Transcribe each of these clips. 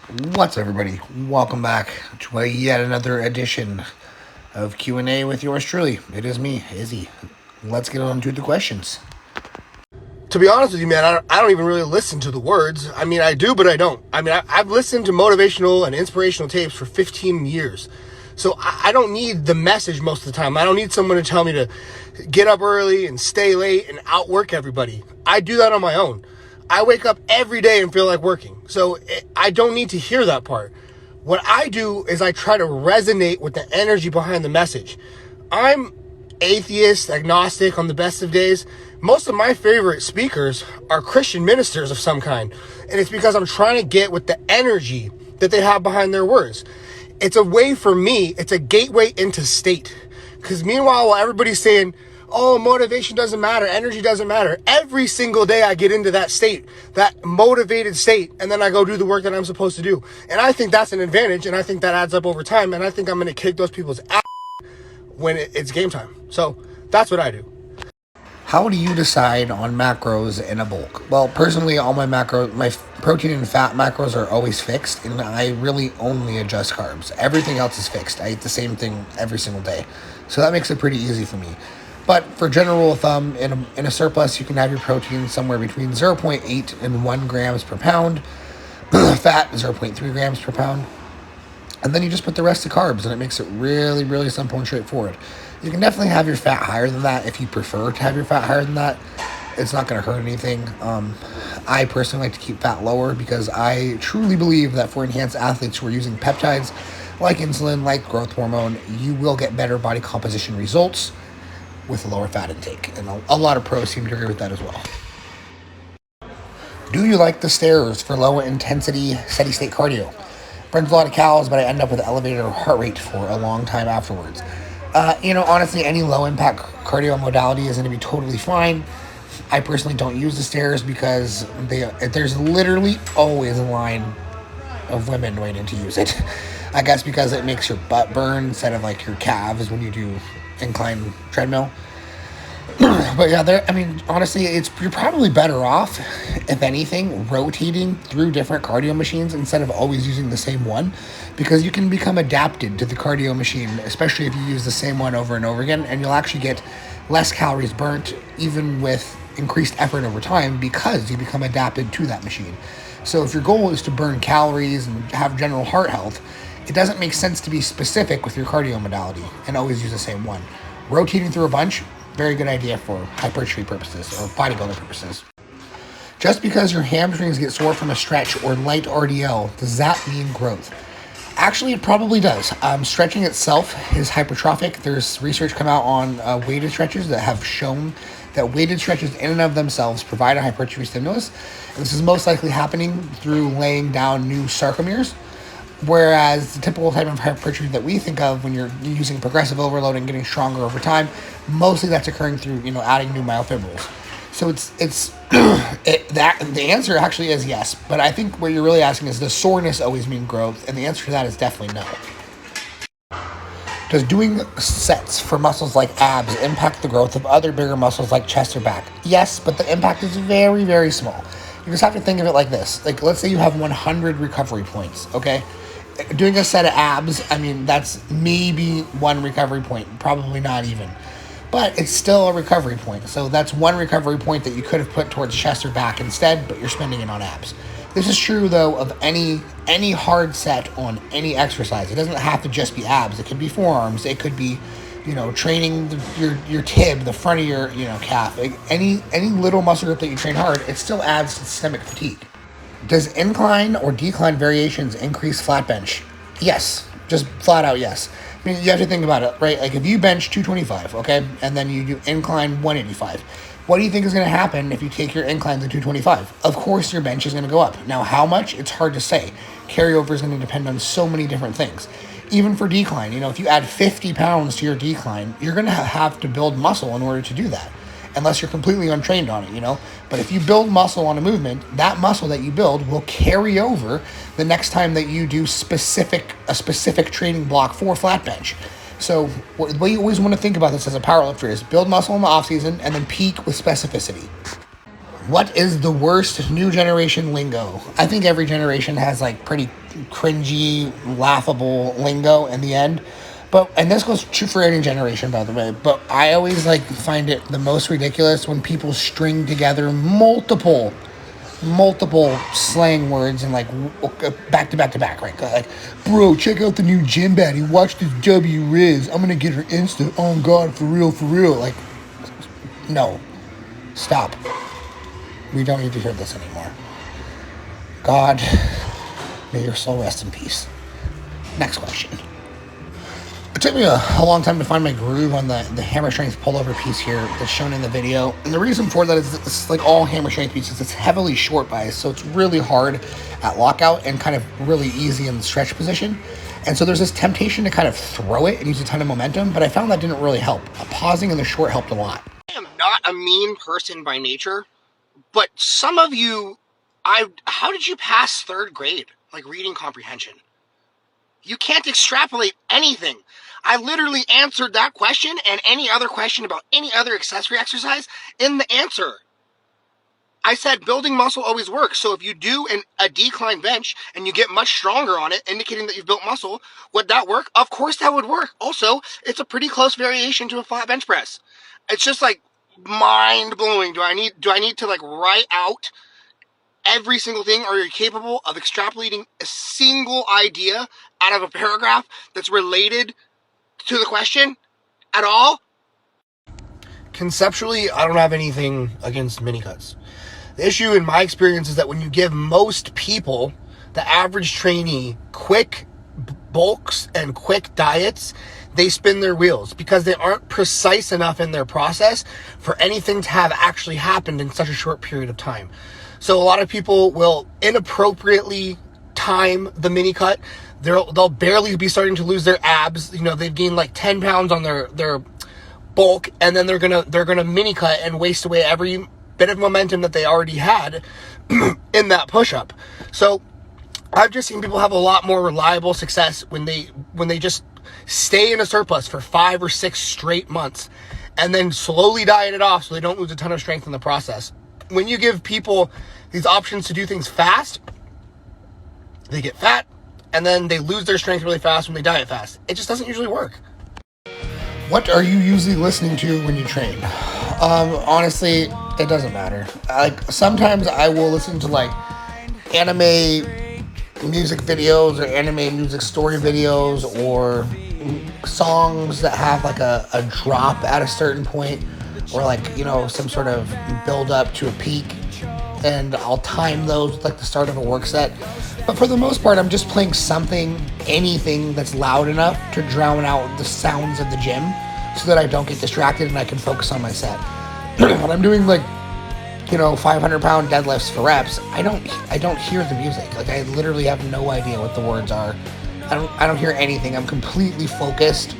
What's up, everybody? Welcome back to yet another edition of Q&A with yours truly. It is me, Izzy. Let's get on to the questions. To be honest with you, man, I don't even really listen to the words. I mean, I do, but I don't. I mean, I've listened to motivational and inspirational tapes for 15 years. So I don't need the message most of the time. I don't need someone to tell me to get up early and stay late and outwork everybody. I do that on my own. I wake up every day and feel like working. So I don't need to hear that part. What I do is I try to resonate with the energy behind the message. I'm atheist, agnostic on the best of days. Most of my favorite speakers are Christian ministers of some kind. And it's because I'm trying to get with the energy that they have behind their words. It's a way for me, it's a gateway into state. Because meanwhile, while everybody's saying, oh, motivation doesn't matter, energy doesn't matter, every single day I get into that state, that motivated state, and then I go do the work that I'm supposed to do. And I think that's an advantage, and I think that adds up over time, and I think I'm going to kick those people's ass when it's game time. So that's what I do. How do you decide on macros in a bulk? Well, personally, all my protein and fat macros are always fixed, and I really only adjust carbs. Everything else is fixed. I eat the same thing every single day. So that makes it pretty easy for me. But for general rule of thumb, in a surplus, you can have your protein somewhere between 0.8 and 1 grams per pound. Fat, 0.3 grams per pound. And then you just put the rest of carbs, and it makes it really, really simple and straightforward. You can definitely have your fat higher than that if you prefer to have your fat higher than that. It's not going to hurt anything. I personally like to keep fat lower because I truly believe that for enhanced athletes who are using peptides like insulin, like growth hormone, you will get better body composition results with a lower fat intake. And a lot of pros seem to agree with that as well. Do you like the stairs for low intensity steady state cardio? Burns a lot of calories, but I end up with elevated heart rate for a long time afterwards. Honestly, any low impact cardio modality is going to be totally fine. I personally don't use the stairs because there's literally always a line of women waiting to use it. I guess because it makes your butt burn instead of like your calves when you do incline treadmill. But yeah, honestly, you're probably better off, if anything, rotating through different cardio machines instead of always using the same one, because you can become adapted to the cardio machine, especially if you use the same one over and over again, and you'll actually get less calories burnt, even with increased effort over time, because you become adapted to that machine. So if your goal is to burn calories and have general heart health, it doesn't make sense to be specific with your cardio modality and always use the same one. Rotating through a bunch, very good idea for hypertrophy purposes or bodybuilding purposes. Just because your hamstrings get sore from a stretch or light RDL, does that mean growth? Actually, it probably does. Stretching itself is hypertrophic. There's research come out on weighted stretches that have shown that weighted stretches in and of themselves provide a hypertrophy stimulus. And this is most likely happening through laying down new sarcomeres. Whereas the typical type of hypertrophy that we think of when you're using progressive overload and getting stronger over time, mostly that's occurring through adding new myofibrils. So the answer actually is yes. But I think what you're really asking is, does soreness always mean growth? And the answer to that is definitely no. Does doing sets for muscles like abs impact the growth of other bigger muscles like chest or back? Yes, but the impact is very, very small. You just have to think of it like this. Like, let's say you have 100 recovery points, okay? Doing a set of abs, that's maybe one recovery point, probably not even. But it's still a recovery point. So that's one recovery point that you could have put towards chest or back instead, but you're spending it on abs. This is true, though, of any hard set on any exercise. It doesn't have to just be abs. It could be forearms. It could be, training your tib, the front of your, calf. Any little muscle group that you train hard, it still adds to systemic fatigue. Does incline or decline variations increase flat bench? Yes. Just flat out yes. You have to think about it, right? Like if you bench 225, okay, and then you do incline 185, what do you think is going to happen if you take your incline to 225? Of course your bench is going to go up. Now how much? It's hard to say. Carryover is going to depend on so many different things. Even for decline, if you add 50 pounds to your decline, you're going to have to build muscle in order to do that. Unless you're completely untrained on it, But if you build muscle on a movement, that muscle that you build will carry over the next time that you do a specific training block for flat bench. So the way you always want to think about this as a powerlifter is build muscle in the off season and then peak with specificity. What is the worst new generation lingo? I think every generation has like pretty cringy, laughable lingo in the end. But, and this goes true for any generation, by the way, but I always like find it the most ridiculous when people string together multiple slang words and like back to back to back, right? Like, bro, check out the new gym baddie. Watch this W Riz. I'm gonna get her Insta. Oh God, for real, for real. Like, no, stop. We don't need to hear this anymore. God, may your soul rest in peace. Next question. It took me a long time to find my groove on the hammer strength pullover piece here that's shown in the video. And the reason for that is it's like all hammer strength pieces, it's heavily short bias, so it's really hard at lockout and kind of really easy in the stretch position. And so there's this temptation to kind of throw it and use a ton of momentum, but I found that didn't really help. Pausing in the short helped a lot. I am not a mean person by nature, but some of you, how did you pass third grade? Like reading comprehension? You can't extrapolate anything. I literally answered that question and any other question about any other accessory exercise in the answer. I said building muscle always works. So if you do a decline bench and you get much stronger on it, indicating that you've built muscle, would that work? Of course that would work. Also, it's a pretty close variation to a flat bench press. It's just like mind blowing. Do I need to like write out every single thing? Or are you capable of extrapolating a single idea out of a paragraph that's related to the question at all? Conceptually, I don't have anything against minicuts. The issue in my experience is that when you give most people, the average trainee, quick bulks and quick diets, they spin their wheels because they aren't precise enough in their process for anything to have actually happened in such a short period of time. So a lot of people will inappropriately time the mini cut. They'll barely be starting to lose their abs. You know, they've gained like 10 pounds on their bulk, and then they're gonna mini cut and waste away every bit of momentum that they already had in that push-up. So I've just seen people have a lot more reliable success when they just stay in a surplus for 5 or 6 straight months and then slowly diet it off so they don't lose a ton of strength in the process. When you give people these options to do things fast, they get fat and then they lose their strength really fast when they diet fast. It just doesn't usually work. What are you usually listening to when you train? Honestly, it doesn't matter. Like, sometimes I will listen to like anime music videos or anime music story videos or songs that have like a drop at a certain point, or like, you know, some sort of build up to a peak, and I'll time those with like the start of a work set. But for the most part, I'm just playing anything that's loud enough to drown out the sounds of the gym so that I don't get distracted and I can focus on my set. When I'm doing like, you know, 500-pound deadlifts for reps, I don't hear the music. Like, I literally have no idea what the words are. I don't hear anything. I'm completely focused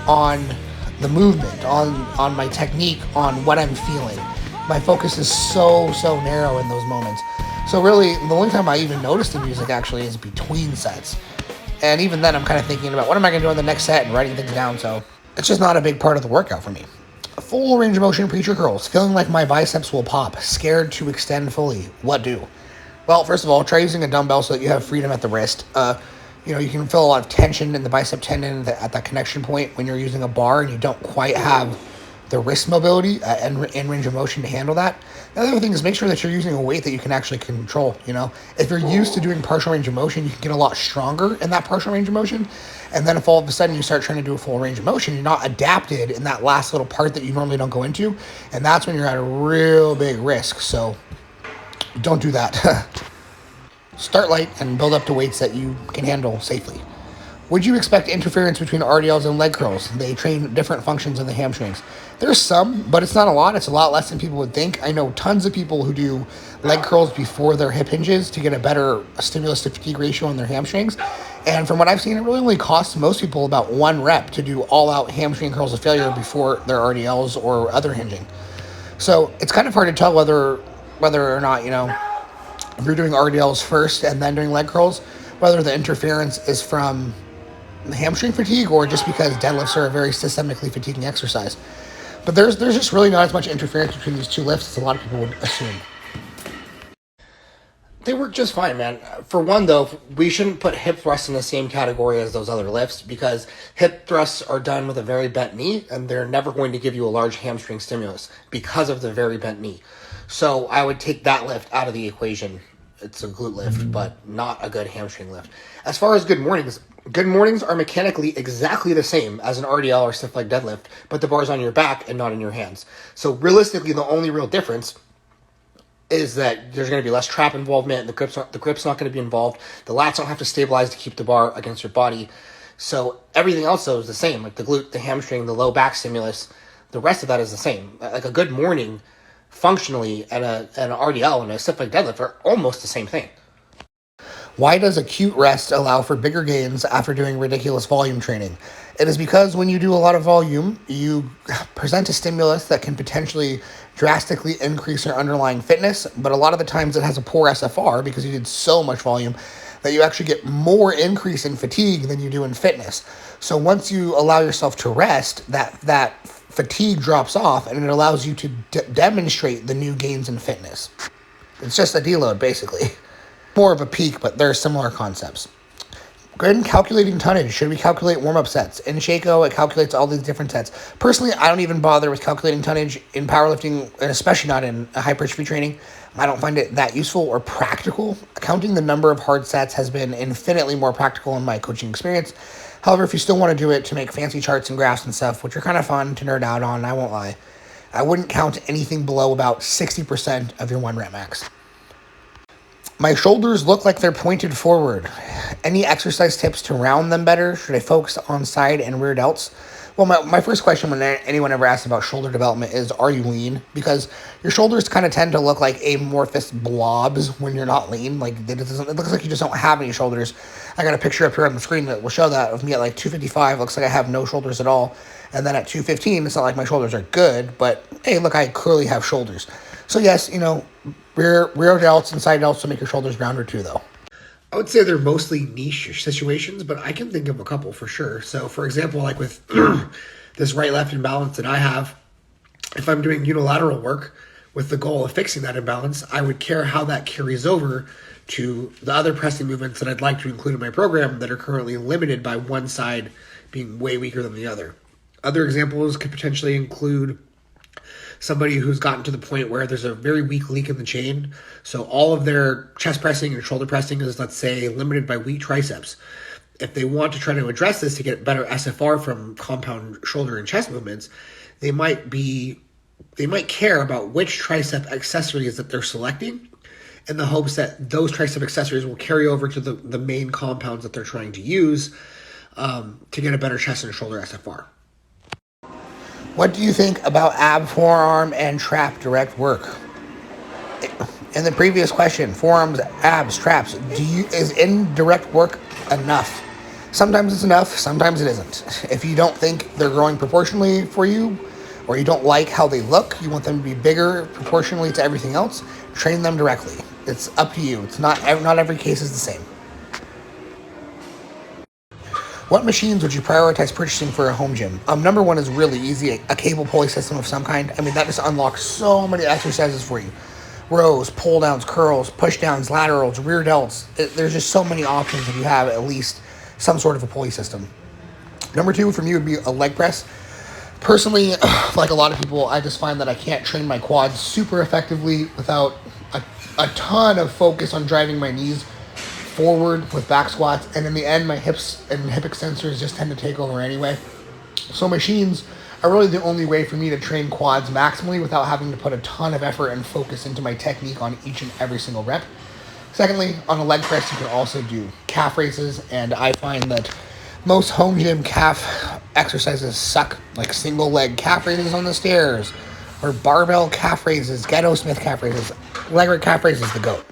on the movement, on my technique, on what I'm feeling. My focus is so narrow in those moments. So really, the only time I even notice the music actually is between sets. And even then, I'm kind of thinking about what am I going to do on the next set and writing things down. So it's just not a big part of the workout for me. Full range of motion preacher curls. Feeling like my biceps will pop. Scared to extend fully. What do? Well, first of all, try using a dumbbell so that you have freedom at the wrist. You know, you can feel a lot of tension in the bicep tendon at that connection point when you're using a bar and you don't quite have the wrist mobility and range of motion to handle that. The other thing is make sure that you're using a weight that you can actually control. You know, if you're used to doing partial range of motion, you can get a lot stronger in that partial range of motion. And then if all of a sudden you start trying to do a full range of motion, you're not adapted in that last little part that you normally don't go into. And that's when you're at a real big risk. So don't do that. Start light and build up to weights that you can handle safely. Would you expect interference between RDLs and leg curls? They train different functions in the hamstrings. There's some, but it's not a lot. It's a lot less than people would think. I know tons of people who do leg curls before their hip hinges to get a better stimulus to fatigue ratio on their hamstrings. And from what I've seen, it really only costs most people about 1 rep to do all-out hamstring curls of failure before their RDLs or other hinging. So it's kind of hard to tell whether or not, you know, if you're doing RDLs first and then doing leg curls, whether the interference is from hamstring fatigue or just because deadlifts are a very systemically fatiguing exercise. But there's just really not as much interference between these two lifts as a lot of people would assume. They work just fine, man. For one, though, we shouldn't put hip thrusts in the same category as those other lifts because hip thrusts are done with a very bent knee and they're never going to give you a large hamstring stimulus because of the very bent knee. So I would take that lift out of the equation. It's a glute lift, but not a good hamstring lift. As far as good mornings are mechanically exactly the same as an RDL or stiff leg deadlift, but the bar's on your back and not in your hands. So realistically, the only real difference is that there's going to be less trap involvement, and the grip's not going to be involved. The lats don't have to stabilize to keep the bar against your body. So everything else, though, is the same. Like the glute, the hamstring, the low back stimulus, the rest of that is the same. Like a good morning, functionally, and an RDL and a stiff leg deadlift are almost the same thing. Why does acute rest allow for bigger gains after doing ridiculous volume training? It is because when you do a lot of volume, you present a stimulus that can potentially drastically increase your underlying fitness, but a lot of the times it has a poor SFR because you did so much volume that you actually get more increase in fatigue than you do in fitness. So once you allow yourself to rest, that fatigue drops off and it allows you to demonstrate the new gains in fitness. It's just a deload, basically. More of a peak, but they're similar concepts. Go ahead and calculating tonnage. Should we calculate warm-up sets? In Shaco, it calculates all these different sets. Personally, I don't even bother with calculating tonnage in powerlifting, and especially not in hypertrophy training. I don't find it that useful or practical. Counting the number of hard sets has been infinitely more practical in my coaching experience. However, if you still want to do it to make fancy charts and graphs and stuff, which are kind of fun to nerd out on, I won't lie, I wouldn't count anything below about 60% of your 1 rep max. My shoulders look like they're pointed forward. Any exercise tips to round them better? Should I focus on side and rear delts? Well, my first question when anyone ever asks about shoulder development is, are you lean? Because your shoulders kind of tend to look like amorphous blobs when you're not lean. Like it looks like you just don't have any shoulders. I got a picture up here on the screen that will show that of me at like 255. Looks like I have no shoulders at all. And then at 215, it's not like my shoulders are good, but hey, look, I clearly have shoulders. So yes, rear delts and side delts to make your shoulders rounder too, though. I would say they're mostly niche situations, but I can think of a couple for sure. So, for example, like with this right-left imbalance that I have, if I'm doing unilateral work with the goal of fixing that imbalance, I would care how that carries over to the other pressing movements that I'd like to include in my program that are currently limited by one side being way weaker than the other. Other examples could potentially include somebody who's gotten to the point where there's a very weak leak in the chain. So all of their chest pressing and shoulder pressing is, let's say, limited by weak triceps. If they want to try to address this to get better SFR from compound shoulder and chest movements, they might care about which tricep accessories that they're selecting in the hopes that those tricep accessories will carry over to the main compounds that they're trying to use to get a better chest and shoulder SFR. What do you think about ab, forearm, and trap direct work? In the previous question, forearms, abs, traps, is indirect work enough? Sometimes it's enough, sometimes it isn't. If you don't think they're growing proportionally for you, or you don't like how they look, you want them to be bigger proportionally to everything else, train them directly. It's up to you. It's not every case is the same. What machines would you prioritize purchasing for a home gym? Number one is really easy, a cable pulley system of some kind. I mean, that just unlocks so many exercises for you. Rows, pull downs, curls, push downs, laterals, rear delts. There's just so many options if you have at least some sort of a pulley system. Number two for me would be a leg press. Personally, like a lot of people, I just find that I can't train my quads super effectively without a ton of focus on driving my knees forward with back squats, and in the end my hips and hip extensors just tend to take over anyway. So machines are really the only way for me to train quads maximally without having to put a ton of effort and focus into my technique on each and every single rep. Secondly, on a leg press you can also do calf raises, and I find that most home gym calf exercises suck, like single leg calf raises on the stairs or barbell calf raises, Ghetto Smith calf raises. Leg raise calf raise is the GOAT.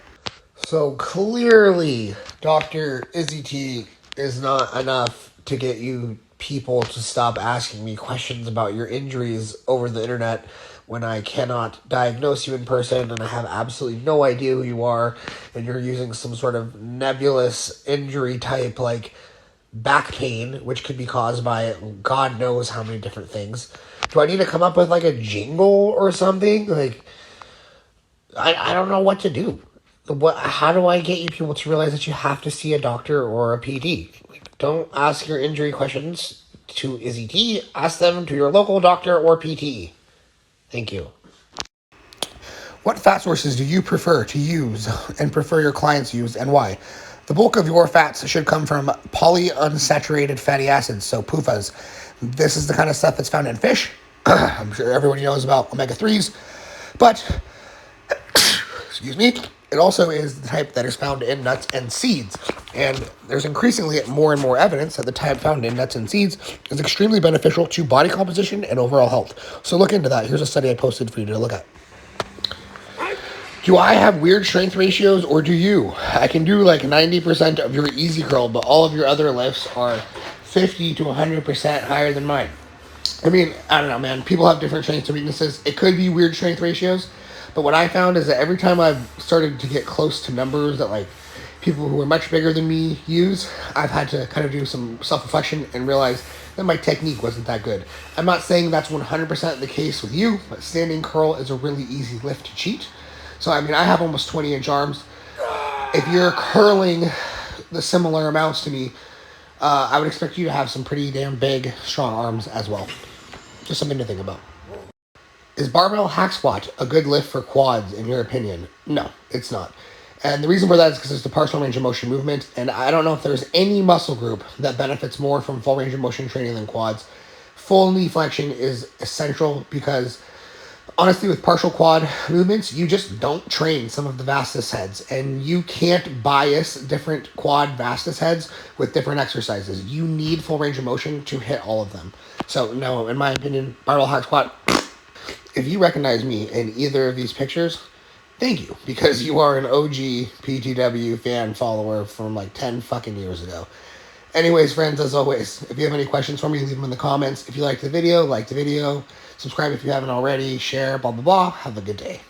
So clearly, Dr. Izzy T is not enough to get you people to stop asking me questions about your injuries over the internet when I cannot diagnose you in person and I have absolutely no idea who you are and you're using some sort of nebulous injury type like back pain, which could be caused by God knows how many different things. Do I need to come up with like a jingle or something? Like, I don't know what to do. How do I get you people to realize that you have to see a doctor or a PT? Don't ask your injury questions to Izzy T. Ask them to your local doctor or PT. Thank you. What fat sources do you prefer to use and prefer your clients use, and why? The bulk of your fats should come from polyunsaturated fatty acids, so PUFAs. This is the kind of stuff that's found in fish. I'm sure everybody knows about omega-3s, but excuse me, it also is the type that is found in nuts and seeds. And there's increasingly more and more evidence that the type found in nuts and seeds is extremely beneficial to body composition and overall health. So look into that. Here's a study I posted for you to look at. Do I have weird strength ratios, or do you? I can do like 90% of your easy curl, but all of your other lifts are 50 to 100% higher than mine. I mean, I don't know, man. People have different strengths and weaknesses. It could be weird strength ratios, but what I found is that every time I've started to get close to numbers that like people who are much bigger than me use, I've had to kind of do some self-reflection and realize that my technique wasn't that good. I'm not saying that's 100% the case with you, but standing curl is a really easy lift to cheat. So, I mean, I have almost 20-inch arms. If you're curling the similar amounts to me, I would expect you to have some pretty damn big, strong arms as well. Just something to think about. Is barbell hack squat a good lift for quads, in your opinion? No, it's not. And the reason for that is because it's the partial range of motion movement, and I don't know if there's any muscle group that benefits more from full range of motion training than quads. Full knee flexion is essential because honestly, with partial quad movements, you just don't train some of the vastus heads, and you can't bias different quad vastus heads with different exercises. You need full range of motion to hit all of them. So, no, in my opinion, barbell hack squat, if you recognize me in either of these pictures, thank you, because you are an OG PTW fan follower from like 10 fucking years ago. Anyways, friends, as always, if you have any questions for me, leave them in the comments. If you liked the video, like the video. Subscribe if you haven't already. Share, blah, blah, blah. Have a good day.